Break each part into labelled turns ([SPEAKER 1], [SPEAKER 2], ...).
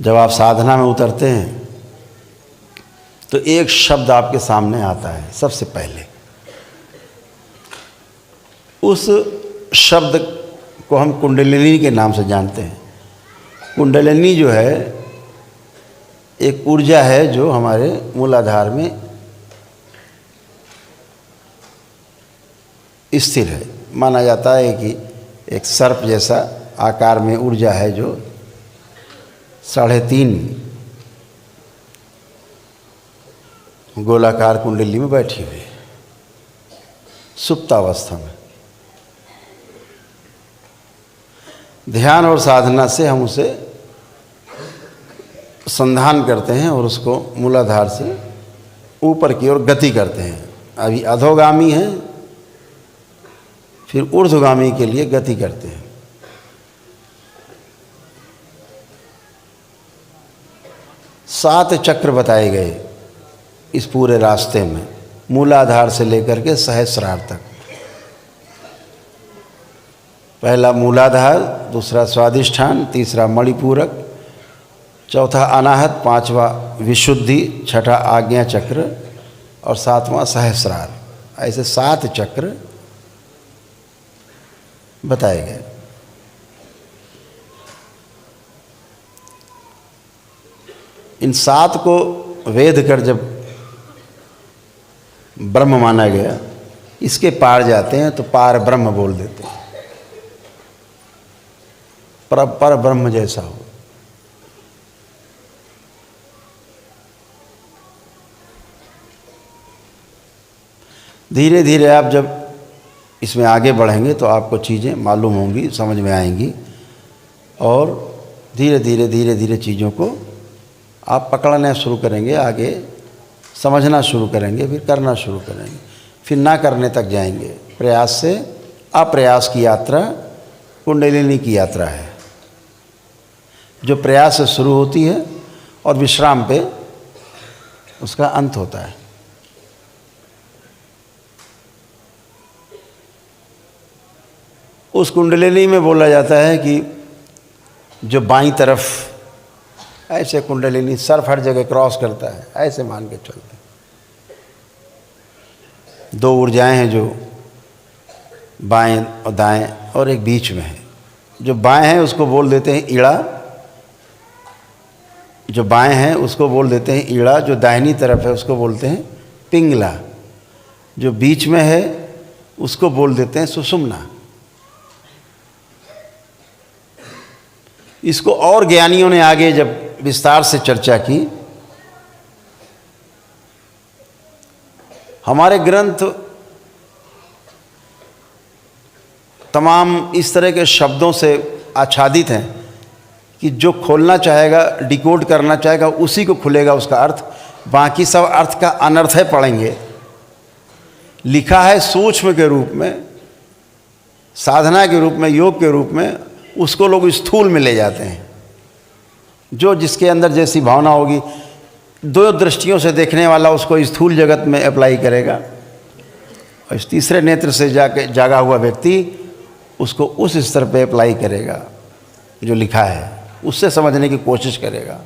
[SPEAKER 1] जब आप साधना में उतरते हैं तो एक शब्द आपके सामने आता है सबसे पहले। उस शब्द को हम कुंडलिनी के नाम से जानते हैं। कुंडलिनी जो है एक ऊर्जा है जो हमारे मूलाधार में स्थिर है। माना जाता है कि एक सर्प जैसा आकार में ऊर्जा है जो 3.5 गोलाकार कुंडली में बैठी हुई है सुप्तावस्था में। ध्यान और साधना से हम उसे संधान करते हैं और उसको मूलाधार से ऊपर की ओर गति करते हैं। अभी अधोगामी है, फिर ऊर्ध्वगामी के लिए गति करते हैं। सात चक्र बताए गए इस पूरे रास्ते में, मूलाधार से लेकर के सहस्रार तक। पहला मूलाधार, दूसरा स्वादिष्ठान, तीसरा मणिपूरक, चौथा अनाहत, पांचवा विशुद्धि, छठा आज्ञा चक्र और सातवां सहस्रार। ऐसे 7 चक्र बताए गए। इन 7 को वेद कर जब ब्रह्म माना गया, इसके पार जाते हैं तो पार ब्रह्म बोल देते हैं। पर ब्रह्म जैसा हो। धीरे धीरे आप जब इसमें आगे बढ़ेंगे तो आपको चीज़ें मालूम होंगी, समझ में आएंगी और धीरे धीरे चीज़ों को आप पकड़ना शुरू करेंगे, आगे समझना शुरू करेंगे, फिर करना शुरू करेंगे, फिर ना करने तक जाएंगे। प्रयास से अप्रयास की यात्रा कुंडलिनी की यात्रा है, जो प्रयास से शुरू होती है और विश्राम पे उसका अंत होता है। उस कुंडलिनी में बोला जाता है कि जो बाईं तरफ, ऐसे कुंडलिनी सर्फ हर जगह क्रॉस करता है, ऐसे मान के चलते। 2 ऊर्जाएं हैं जो बाएं और दाएं और एक बीच में है। जो बाएं हैं उसको बोल देते हैं ईड़ा, जो बाएं हैं उसको बोल देते हैं ईड़ा, जो दाहिनी तरफ है उसको बोलते हैं पिंगला, जो बीच में है उसको बोल देते हैं सुषुम्ना। इसको और ज्ञानियों ने आगे जब विस्तार से चर्चा की, हमारे ग्रंथ तमाम इस तरह के शब्दों से आच्छादित हैं कि जो खोलना चाहेगा, डिकोड करना चाहेगा, उसी को खुलेगा उसका अर्थ। बाकी सब अर्थ का अनर्थ है पढ़ेंगे। लिखा है सूक्ष्म के रूप में, साधना के रूप में, योग के रूप में, उसको लोग स्थूल में ले जाते हैं। जो जिसके अंदर जैसी भावना होगी, 2 दृष्टियों से देखने वाला उसको स्थूल जगत में अप्लाई करेगा और इस तीसरे नेत्र से जागा हुआ व्यक्ति उसको उस स्तर पे अप्लाई करेगा जो लिखा है, उससे समझने की कोशिश करेगा।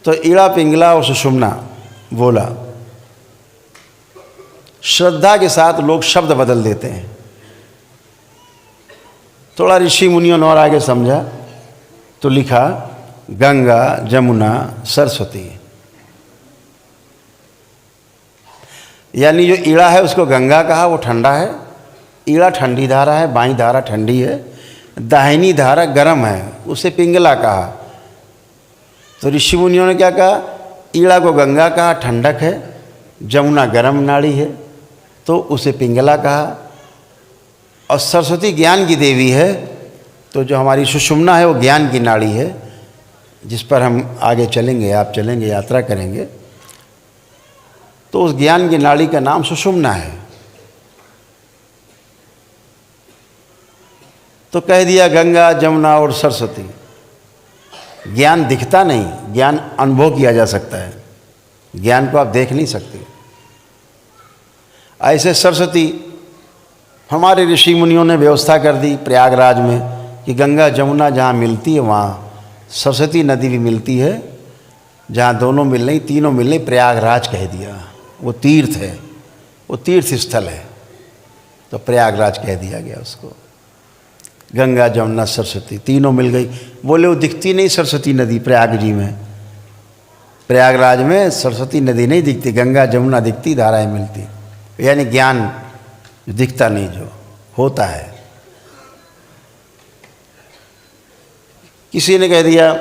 [SPEAKER 1] तो ईड़ा, पिंगला और सुषुम्ना बोला। श्रद्धा के साथ लोग शब्द बदल देते हैं। थोड़ा ऋषि मुनियों ने और आगे समझा तो लिखा गंगा, जमुना, सरस्वती। यानी जो ईड़ा है उसको गंगा कहा, वो ठंडा है। ईड़ा ठंडी धारा है, बाईं धारा ठंडी है। दाहिनी धारा गर्म है, उसे पिंगला कहा। तो ऋषि मुनियों ने क्या कहा, ईड़ा को गंगा कहा, ठंडक है। जमुना गर्म नाड़ी है तो उसे पिंगला कहा। और सरस्वती ज्ञान की देवी है, तो जो हमारी सुषुम्ना है वो ज्ञान की नाड़ी है, जिस पर हम आगे चलेंगे, आप चलेंगे, यात्रा करेंगे। तो उस ज्ञान की नाड़ी का नाम सुषुम्ना है। तो कह दिया गंगा, जमुना और सरस्वती। ज्ञान दिखता नहीं, ज्ञान अनुभव किया जा सकता है। ज्ञान को आप देख नहीं सकते। ऐसे सरस्वती हमारे ऋषि मुनियों ने व्यवस्था कर दी प्रयागराज में कि गंगा जमुना जहाँ मिलती है वहाँ सरस्वती नदी भी मिलती है, जहाँ दोनों मिल रही, तीनों मिल रही, प्रयागराज कह दिया। वो तीर्थ है, वो तीर्थ स्थल है, तो प्रयागराज कह दिया गया उसको। गंगा जमुना सरस्वती तीनों मिल गई। बोले वो दिखती नहीं सरस्वती नदी प्रयाग जी में, प्रयागराज में सरस्वती नदी नहीं दिखती, गंगा जमुना दिखती, धाराएं मिलती, यानी ज्ञान जो दिखता नहीं, जो होता है। किसी ने कह दिया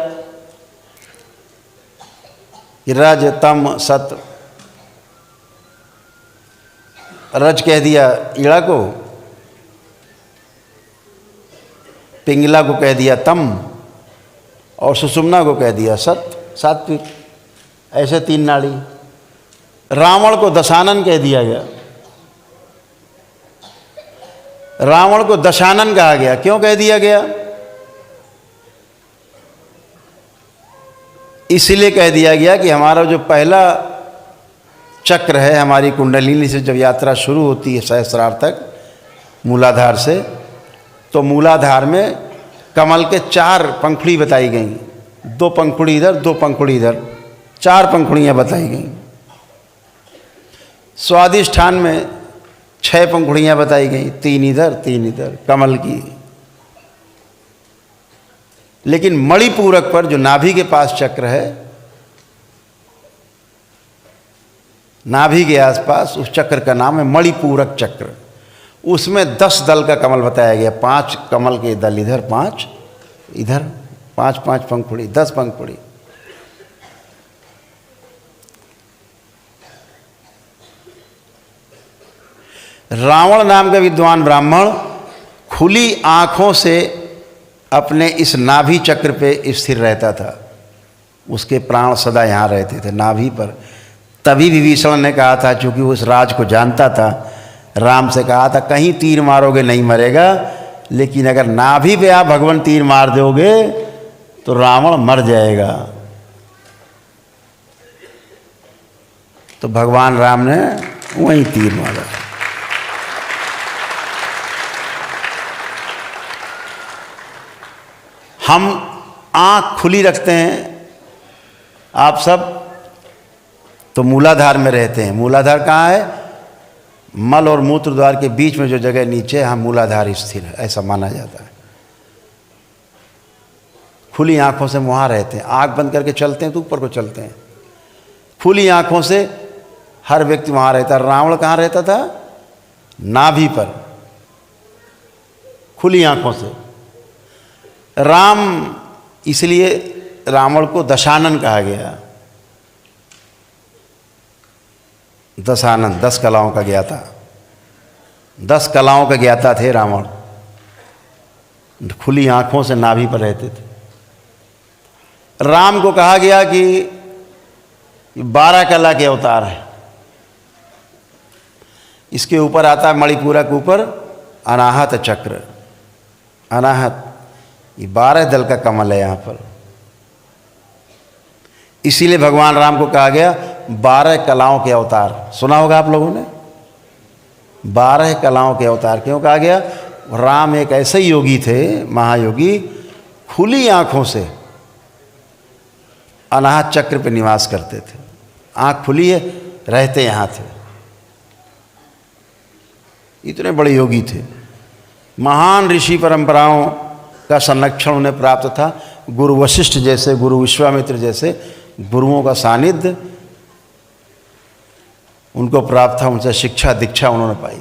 [SPEAKER 1] कि रज तम सत, रज कह दिया ईड़ा को, पिंगला को कह दिया तम, और सुषुम्ना को कह दिया सत, सात्विक। ऐसे तीन नाड़ी। रावण को दशानन कह दिया गया। रावण को दशानन कहा गया, क्यों कह दिया गया? इसलिए कह दिया गया कि हमारा जो पहला चक्र है, हमारी कुंडलिनी से जब यात्रा शुरू होती है सहस्रार तक, मूलाधार से, तो मूलाधार में कमल के 4 पंखुड़ी बताई गई, 2 पंखुड़ी इधर, 2 पंखुड़ी इधर, 4 पंखुड़ियाँ बताई गई। स्वादिष्ठान में 6 पंखुड़ियाँ बताई गई, 3 इधर 3 इधर, कमल की। लेकिन मणिपूरक पर जो नाभि के पास चक्र है, नाभि के आसपास, उस चक्र का नाम है मणिपूरक चक्र। उसमें 10 दल का कमल बताया गया, 5 कमल के दल इधर, 5 इधर, 5-5 पंखुड़ी, 10 पंखुड़ी। रावण नाम का विद्वान ब्राह्मण खुली आंखों से अपने इस नाभि चक्र पे स्थिर रहता था, उसके प्राण सदा यहाँ रहते थे नाभि पर। तभी विभीषण ने कहा था, चूंकि उस राज को जानता था, राम से कहा था कहीं तीर मारोगे नहीं मरेगा, लेकिन अगर नाभि पे आप भगवान तीर मार दोगे तो रावण मर जाएगा। तो भगवान राम ने वहीं तीर मारा। हम आँख खुली रखते हैं, आप सब तो मूलाधार में रहते हैं। मूलाधार कहाँ है? मल और मूत्र द्वार के बीच में जो जगह नीचे, हम मूलाधार स्थिर है, ऐसा माना जाता है। खुली आंखों से वहाँ रहते हैं, आंख बंद करके चलते हैं तो ऊपर को चलते हैं। खुली आंखों से हर व्यक्ति वहाँ रहता है। रावण कहाँ रहता था? नाभि पर, खुली आंखों से। राम, इसलिए रावण को दशानन कहा गया। दशानन, 10 कलाओं का ज्ञाता, 10 कलाओं का ज्ञाता थे रावण। खुली आंखों से नाभि पर रहते थे। राम को कहा गया कि 12 कला के अवतार है। इसके ऊपर आता है मणिपूरक के ऊपर अनाहत चक्र। अनाहत ये 12 दल का कमल है यहाँ पर। इसीलिए भगवान राम को कहा गया 12 कलाओं के अवतार। सुना होगा आप लोगों ने, 12 कलाओं के अवतार क्यों कहा गया? राम एक ऐसे योगी थे, महायोगी, खुली आंखों से अनाहत चक्र पे निवास करते थे। आंख खुली है, रहते यहाँ थे। इतने बड़े योगी थे। महान ऋषि परंपराओं का संरक्षण उन्हें प्राप्त था। गुरु वशिष्ठ जैसे, गुरु विश्वामित्र जैसे गुरुओं का सानिध्य उनको प्राप्त था। उनसे शिक्षा दीक्षा उन्होंने पाई।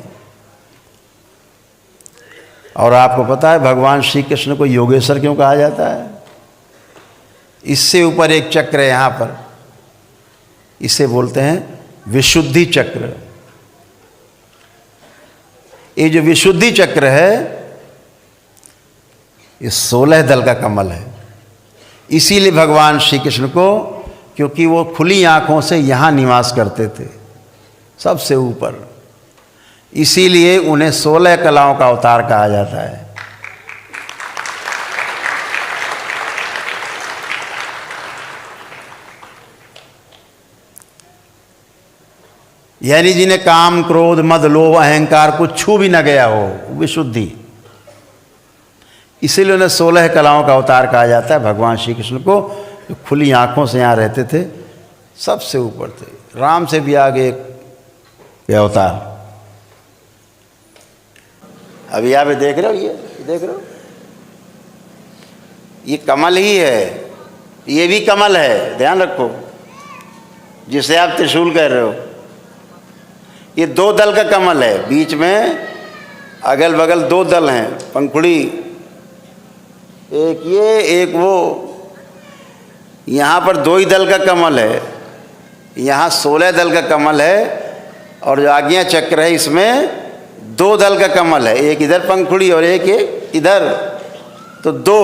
[SPEAKER 1] और आपको पता है भगवान श्री कृष्ण को योगेश्वर क्यों कहा जाता है? इससे ऊपर एक चक्र है यहाँ पर, इसे बोलते हैं विशुद्धि चक्र। ये जो विशुद्धि चक्र है, ये 16 दल का कमल है। इसीलिए भगवान श्री कृष्ण को, क्योंकि वो खुली आंखों से यहाँ निवास करते थे सबसे ऊपर, इसीलिए उन्हें 16 कलाओं का अवतार कहा जाता है। यानी जिन्हें काम, क्रोध, मद, लोभ, अहंकार कुछ छू भी न गया हो, विशुद्धि। इसीलिए उन्हें 16 कलाओं का अवतार कहा जाता है। भगवान श्री कृष्ण को जो खुली आँखों से यहाँ रहते थे, सबसे ऊपर थे, राम से भी आगे ये अवतार। अभी यहाँ पे देख रहे हो, ये देख रहे हो, ये कमल ही है, ये भी कमल है, ध्यान रखो, जिसे आप त्रिशूल कह रहे हो। ये 2 दल का कमल है, बीच में अगल बगल 2 दल हैं, पंखुड़ी, एक ये एक वो। यहाँ पर 2 ही दल का कमल है, यहाँ 16 दल का कमल है, और जो आज्ञा चक्र है इसमें 2 दल का कमल है, एक इधर पंखुड़ी और एक इधर, तो 2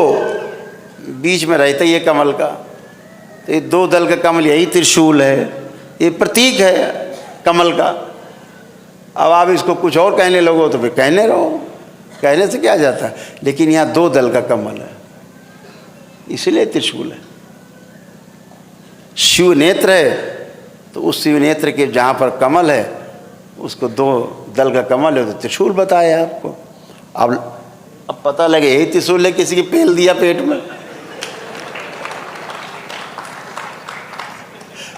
[SPEAKER 1] बीच में रहता ये कमल का। तो ये 2 दल का कमल, यही त्रिशूल है, ये प्रतीक है कमल का। अब आप इसको कुछ और कहने लगो तो फिर कहने रहो, कहने से क्या जाता है, लेकिन यहाँ 2 दल का कमल है, इसलिए त्रिशूल है। शिव नेत्र है, तो उस शिव नेत्र के जहाँ पर कमल है उसको 2 दल का कमल है, तो त्रिशूल बताया आपको। अब पता लगे यही त्रिशूल है, किसी की पेल दिया पेट में।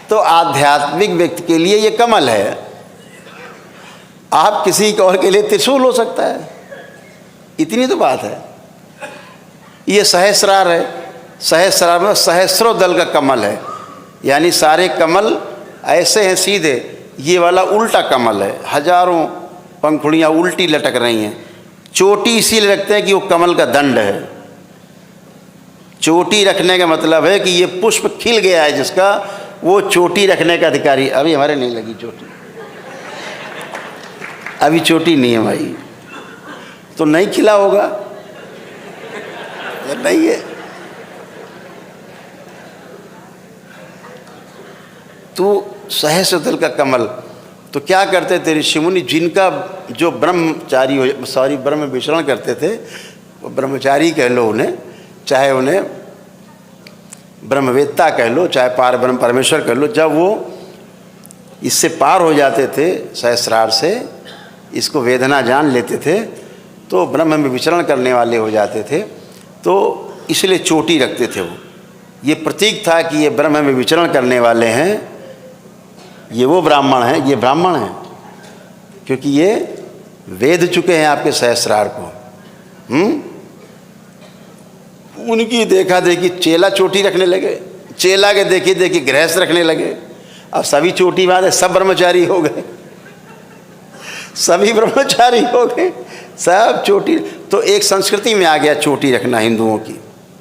[SPEAKER 1] तो आध्यात्मिक व्यक्ति के लिए ये कमल है, आप किसी और के लिए त्रिशूल हो सकता है, इतनी तो बात है। ये सहस्रार है, सहस्रार में सहस्रों दल का कमल है, यानी सारे कमल ऐसे हैं सीधे, ये वाला उल्टा कमल है, हजारों पंखुड़ियाँ उल्टी लटक रही हैं। चोटी इसीलिए रखते हैं कि वो कमल का दंड है। चोटी रखने का मतलब है कि ये पुष्प खिल गया है जिसका, वो चोटी रखने का अधिकारी। अभी हमारे नहीं लगी चोटी, अभी चोटी नहीं है भाई, तो नहीं खिला होगा, नहीं है तो सहस्रदल का कमल। तो क्या करते थे ऋषि मुनि, जिनका जो ब्रह्मचारी हो, ब्रह्म विचरण करते थे, वो ब्रह्मचारी कह लो उन्हें, चाहे उन्हें ब्रह्मवेत्ता कह लो, चाहे पार ब्रह्म परमेश्वर कह लो, जब वो इससे पार हो जाते थे, सहस्रार से इसको वेदना जान लेते थे, तो ब्रह्म में विचरण करने वाले हो जाते थे। तो इसलिए चोटी रखते थे वो, ये प्रतीक था कि ये ब्रह्म में विचरण करने वाले हैं, ये वो ब्राह्मण हैं, ये ब्राह्मण हैं, क्योंकि ये वेद चुके हैं आपके सहस्रार को। उनकी देखा देखी चेला चोटी रखने लगे, चेला के देखी देखी गृहस्थ रखने लगे। अब सभी चोटी वाले सब ब्रह्मचारी हो गए, सभी ब्रह्मचारी हो गए, सब चोटी। तो एक संस्कृति में आ गया चोटी रखना हिंदुओं की,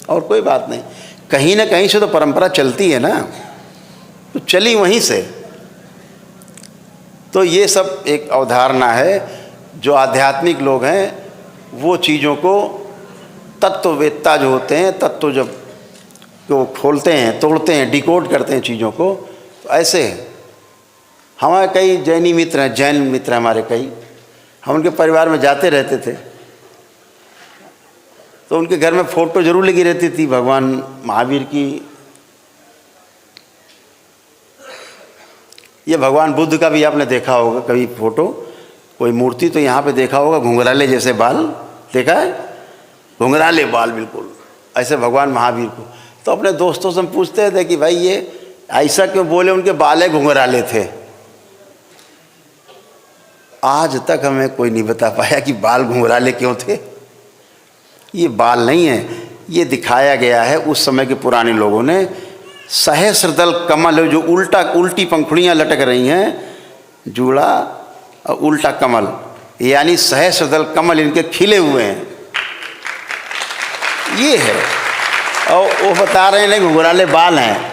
[SPEAKER 1] और कोई बात नहीं, कहीं ना कहीं से तो परंपरा चलती है ना, तो चली वहीं से। तो ये सब एक अवधारणा है, जो आध्यात्मिक लोग हैं वो चीज़ों को, तत्ववेत्ता जो होते हैं, तत्व जब वो खोलते हैं, तोड़ते हैं, डिकोड करते हैं चीज़ों को, तो ऐसे हमारे कई जैनी मित्र हैं, जैन मित्र हमारे कई, हम उनके परिवार में जाते रहते थे, तो उनके घर में फ़ोटो जरूर लगी रहती थी भगवान महावीर की, ये भगवान बुद्ध का भी आपने देखा होगा कभी फ़ोटो, कोई मूर्ति तो यहाँ पे देखा होगा, घुंघराले जैसे बाल देखा है, घुंघराले बाल बिल्कुल ऐसे भगवान महावीर को। तो अपने दोस्तों से हम पूछते थे कि भाई ये ऐसा क्यों बोले, उनके बाल घुंघराले थे। आज तक हमें कोई नहीं बता पाया कि बाल घुंघराले क्यों थे। ये बाल नहीं है, ये दिखाया गया है उस समय के पुराने लोगों ने। सहस्रदल कमल जो उल्टी पंखुड़ियाँ लटक रही हैं, जूड़ा और उल्टा कमल, यानी सहस्रदल कमल इनके खिले हुए हैं, ये है। और वो बता रहे हैं घुंघराले बाल हैं।